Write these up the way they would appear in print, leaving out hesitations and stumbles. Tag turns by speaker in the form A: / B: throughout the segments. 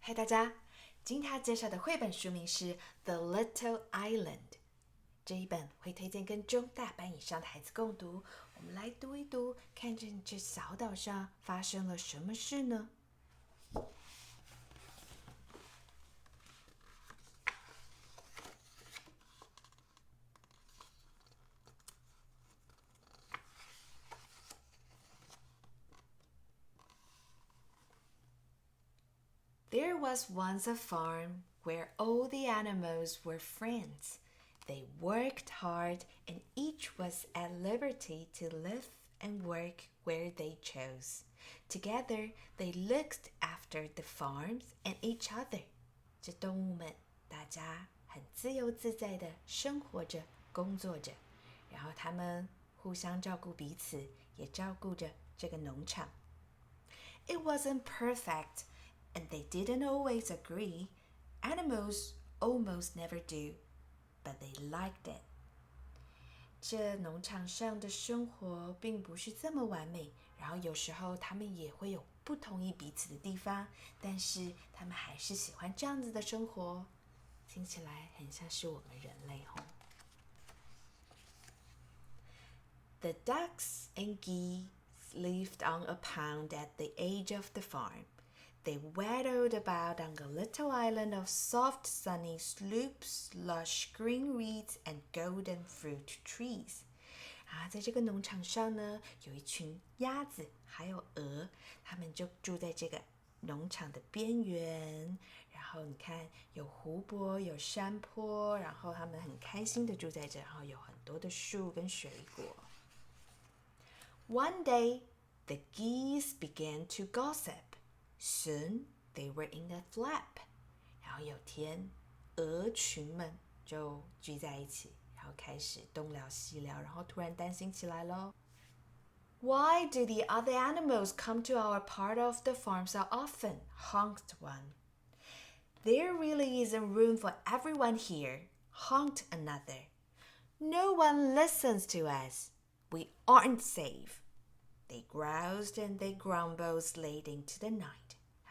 A: 嗨，大家！今天要介绍的绘本书名是《The Little Island》。这一本会推荐跟中大班以上的孩子共读。我们来读一读，看着这小岛上发生了什么事呢？There was once a farm where all the animals were friends. They worked hard and each was at liberty to live and work where they chose. Together, they looked after the farms and each other. 这动物们，大家很自由自在地生活着、工作着，然后他们互相照顾彼此，也照顾着这个农场。It wasn't perfect, and they didn't always agree. Animals almost never do, but they liked it. 这农场上的生活并不是这么完美，然后有时候他们也会有不同意彼此的地方，但是他们还是喜欢这样子的生活。听起来很像是我们人类吼。The ducks and geese lived on a pond at the edge of the farm. They waddled about on a little island of soft, sunny slopes, lush green reeds, and golden fruit trees. 在这个农场上呢，有一群鸭子还有鹅，它们就住在这个农场的边缘。然后你看，有湖泊，有山坡，然后它们很开心的住在这，然后有很多的树跟水果。One day, the geese began to gossip. Soon, they were in a flap. 然后有天，鹅群们就聚在一起，然后开始东聊西聊，然后突然担心起来咯。Why do the other animals come to our part of the farm so often? Honked one. There really isn't room for everyone here, honked another. No one listens to us. We aren't safe. They groused and they grumbled late into the night.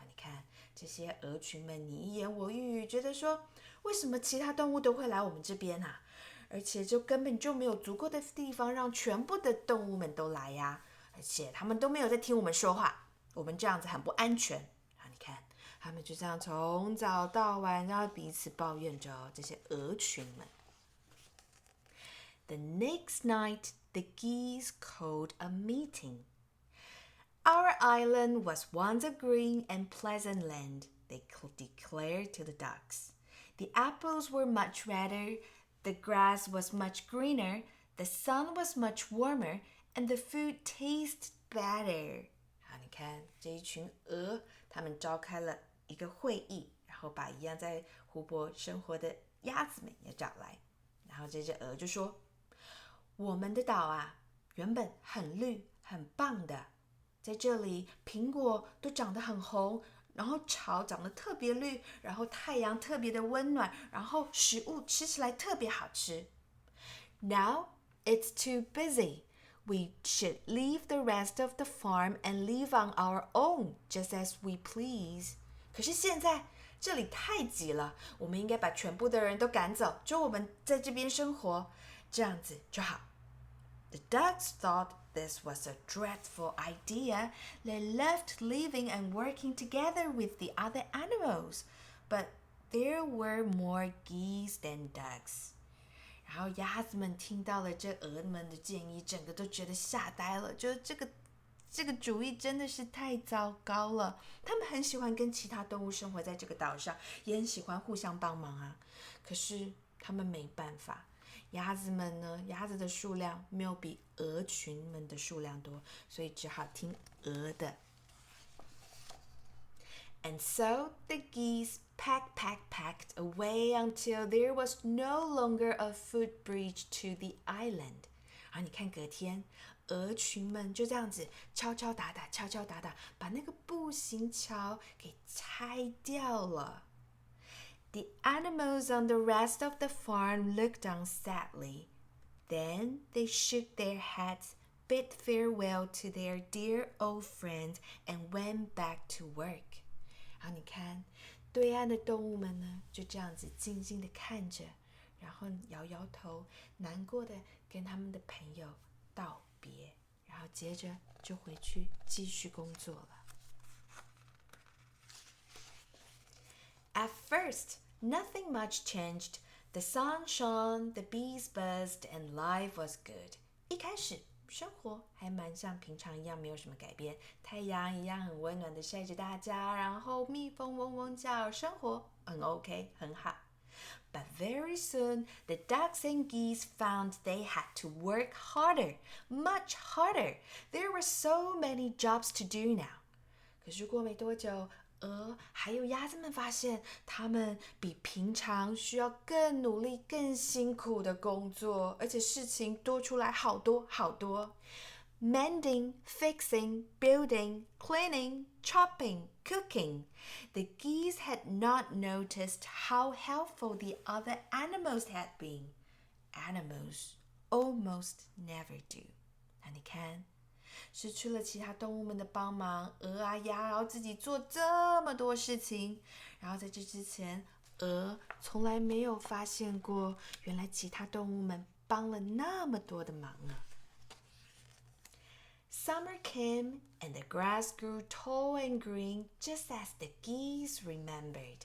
A: 你看这些鹅群们你一言我一语，觉得说为什么其他动物都会来我们这边啊？而且就根本就没有足够的地方让全部的动物们都来呀，而且他们都没有在听我们说话，我们这样子很不安全。你看他们就这样从早到晚，然后彼此抱怨着这些鹅群们。The next night, the geese called a meeting. Our island was once a green and pleasant land, they declared to the ducks. The apples were much redder, the grass was much greener, the sun was much warmer, and the food tasted better. 好，你看这一群鹅，他们召开了一个会议，然后把一样在湖泊生活的鸭子们也找来，然后这只鹅就说：“我们的岛啊，原本很绿，很棒的。在这里，苹果都长得很红，然后草长得特别绿，然后太阳特别的温暖，然后食物吃起来特别好吃。Now it's too busy. We should leave the rest of the farm and live on our own, just as we please. 可是现在这里太挤了，我们应该把全部的人都赶走，就我们在这边生活，这样子就好。The ducks thought this was a dreadful idea. They loved living and working together with the other animals, but there were more geese than ducks. 然后鸭子们听到了这鹅们的建议，整个都觉得吓呆了，觉得这个主意真的是太糟糕了。他们很喜欢跟其他动物生活在这个岛上，也很喜欢互相帮忙啊。可是他们没办法。鸭子们呢？鸭子的数量没有比鹅群们的数量多，所以只好听鹅的。And so the geese packed away until there was no longer a footbridge to the island. 然后你看隔天，鹅群们就这样子敲敲打打，把那个步行桥给拆掉了。The animals on the rest of the farm looked on sadly. Then they shook their heads, bid farewell to their dear old friends, and went back to work. 然后你看，对岸的动物们呢，就这样子静静地看着，然后摇摇头，难过的跟他们的朋友道别，然后接着就回去继续工作了。At first, nothing much changed. The sun shone, the bees buzzed, and life was good. 一开始生活还蛮像平常一样，没有什么改变。太阳一样很温暖的晒着大家，然后蜜蜂嗡嗡叫，生活很 OK， 很好。But very soon, the ducks and geese found they had to work harder, much harder. There were so many jobs to do now. 可是过没多久，鹅还有鸭子们发现，它们比平常需要更努力、更辛苦的工作，而且事情多出来好多好多。Mending, fixing, building, cleaning, chopping, cooking. The geese had not noticed how helpful the other animals had been. Animals almost never do. 那你看，失去了其他动物们的帮忙，鹅啊鸭，然后自己做这么多事情，然后在这之前，鹅从来没有发现过，原来其他动物们帮了那么多的忙呢。Summer came and the grass grew tall and green just as the geese remembered.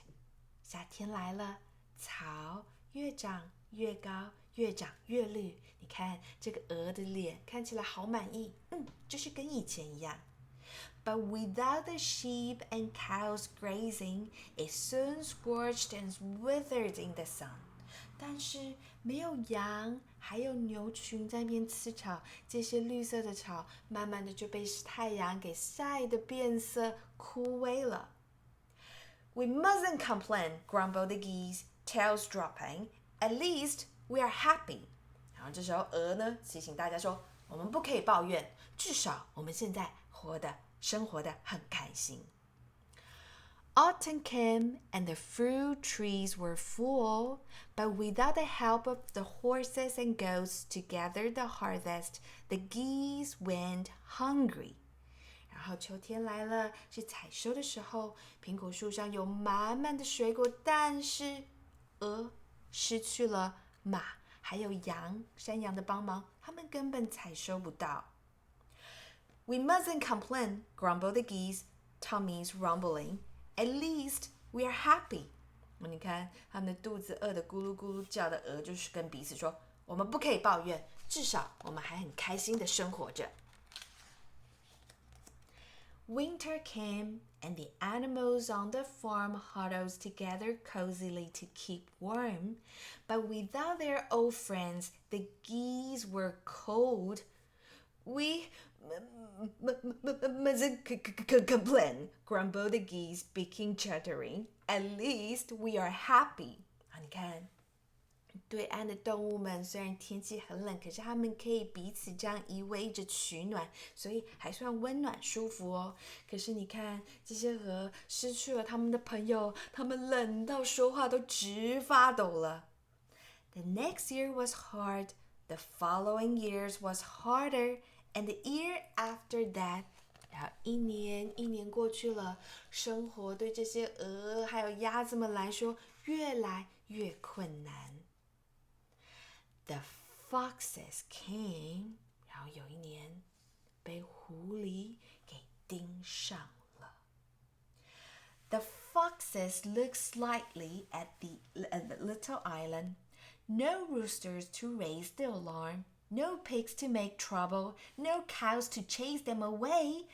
A: 夏天来了，草越长越高，越长越绿。你看这个鹅的脸看起来好满意，就是跟以前一样。But without the sheep and cows grazing, it soon scorched and withered in the sun. 但是没有羊，还有牛群在那边吃草，这些绿色的草慢慢的就被太阳给晒得变色，枯萎了。We mustn't complain, grumbled the geese, tails dropping. At least we are happy. 然后这时候鹅呢提醒大家说，我们不可以抱怨，至少我们现在生活的很开心。Autumn came and the fruit trees were full, but without the help of the horses and goats to gather the harvest, the geese went hungry. 然后秋天来了，是采收的时候，苹果树上有满满的水果，但是鹅失去了马还有羊、山羊的帮忙，他们根本采收不到。We mustn't complain, grumbled the geese, tummies rumbling.At least we are happy. 你看，他们的肚子饿得咕噜咕噜叫的鹅，就是跟彼此说：“我们不可以抱怨，至少我们还很开心的生活着。” Winter came, and the animals on the farm huddled together cozily to keep warm. But without their old friends, the geese were cold. We mustn't complain, grumbled the geese, speaking chattering. At least we are happy. 你看，对岸的动物们虽然天气很冷，可是它们可以彼此这样依偎着取暖，所以还算温暖舒服哦。可是你看，这些鹅失去了他们的朋友，它们冷到说话都直发抖了。The next year was hard. The following years was harder, and the year after that. 然后一年一年过去了，生活对这些鹅还有鸭子们来说越来越困难。The foxes came. 然后有一年被狐狸给盯上了。The foxes looked slightly at the little island. No roosters to raise the alarm, no pigs to make trouble, no cows to chase them away.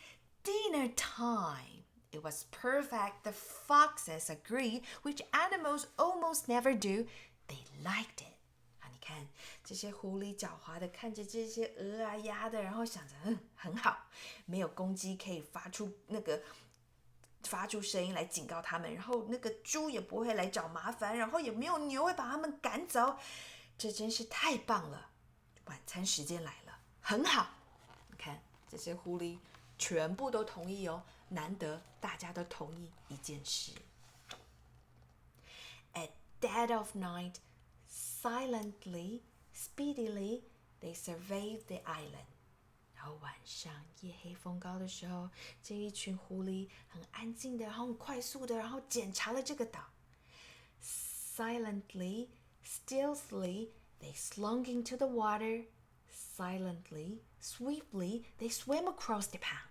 A: Dinner time! It was perfect, the foxes agreed, which animals almost never do. They liked it. 你看，这些狐狸狡猾的看着这些鹅啊鸭的，然后想着，很好，没有公鸡可以发出声音来警告他们，然后那个猪也不会来找麻烦，然后也没有牛会把他们赶走，这真是太棒了！晚餐时间来了，很好。你看这些狐狸全部都同意哦，难得大家都同意一件事。At dead of night, silently, speedily, they surveyed the island. 然然后晚上夜黑风高的时候，这一群狐狸很安静的，然后很快速的，然后检查了这个岛。Silently, stealthily, they slunk into the water. Silently, swiftly, they swam across the pond.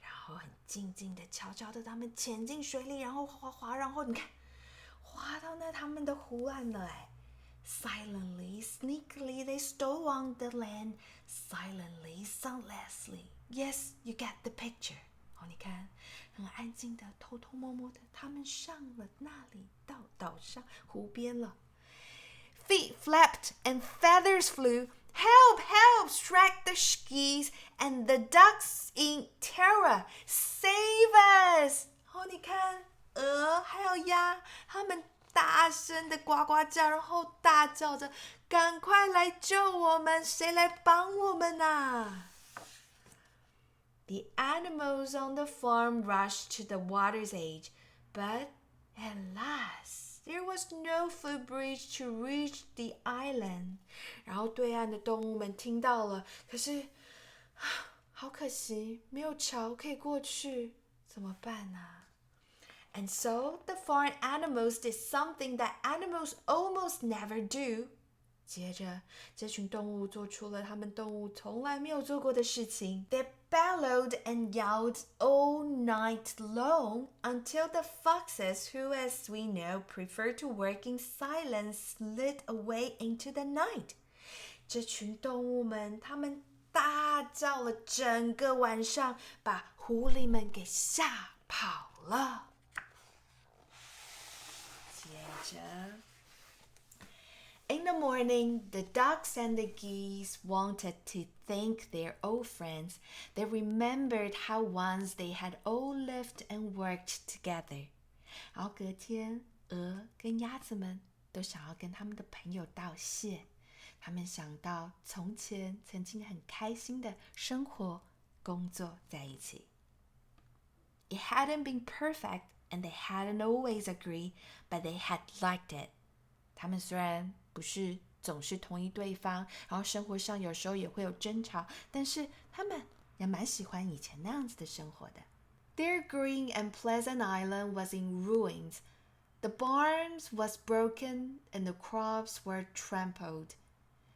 A: 然后很静静的、悄悄的，他们潜进水里，然后滑，然后你看，滑到那他们的湖岸了哎。Silently, sneakily, they stole on the land. Silently, soundlessly. Yes, you get the picture. 你看，很安静的，偷偷摸摸的，他们上了那里，到岛上湖边了。Feet flapped and feathers flew. Help, help, shrieked the geese and the ducks in terror. Save us! 你看，鹅还有鸭，他们大声的呱呱叫，然后大叫着，赶快来救我们，谁来帮我们啊？The animals on the farm rushed to the water's edge, but alas, there was no footbridge to reach the island. 然后对岸的动物们听到了，可是好可惜，没有桥可以过去，怎么办啊？And so the farm animals did something that animals almost never do. 接着，这群动物做出了他们动物从来没有做过的事情。They bellowed and yelled all night long until the foxes, who, as we know, prefer to work in silence, slid away into the night. 这群动物们，他们大叫了整个晚上，把狐狸们给吓跑了。接着。In the morning, the ducks and the geese wanted to thank their old friends. They remembered how once they had all lived and worked together. 然后隔天，鹅跟鸭子们都想要跟他们的朋友道谢。他们想到从前曾经很开心的生活、工作在一起。It hadn't been perfect, and they hadn't always agreed, but they had liked it. 他们虽然不是总是同意对方，然后生活上有时候也会有争吵，但是他们也蛮喜欢以前那样子的生活的。Their green and pleasant island was in ruins. The barns was broken and the crops were trampled.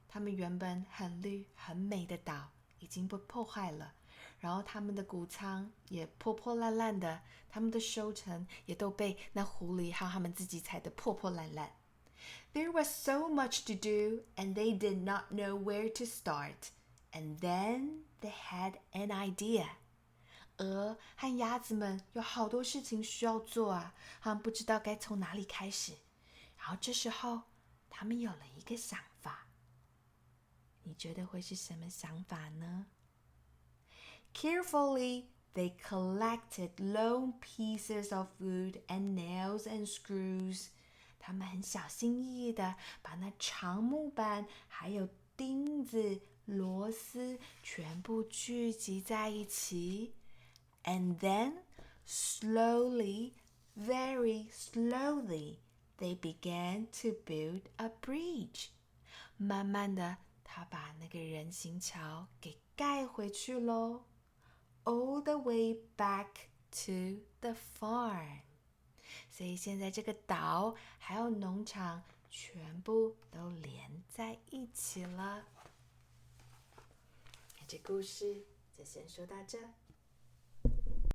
A: 他们原本很绿很美的岛已经被破坏了，然后他们的谷仓也破破烂烂的，他们的收成也都被那狐狸还有他们自己踩得破破烂烂。There was so much to do, and they did not know where to start. And then they had an idea. 鹅和鸭子们有好多事情需要做啊，他们不知道该从哪里开始。然后这时候，他们有了一个想法。你觉得会是什么想法呢？ Carefully, they collected long pieces of wood and nails and screws. 他们很小心翼翼的把那长木板还有钉子、螺丝全部聚集在一起。And then, slowly, very slowly, they began to build a bridge. 慢慢的，他把那个人行桥给盖回去咯。All the way back to the farm. 所以现在这个岛还有农场全部都连在一起了。这故事就先说到这。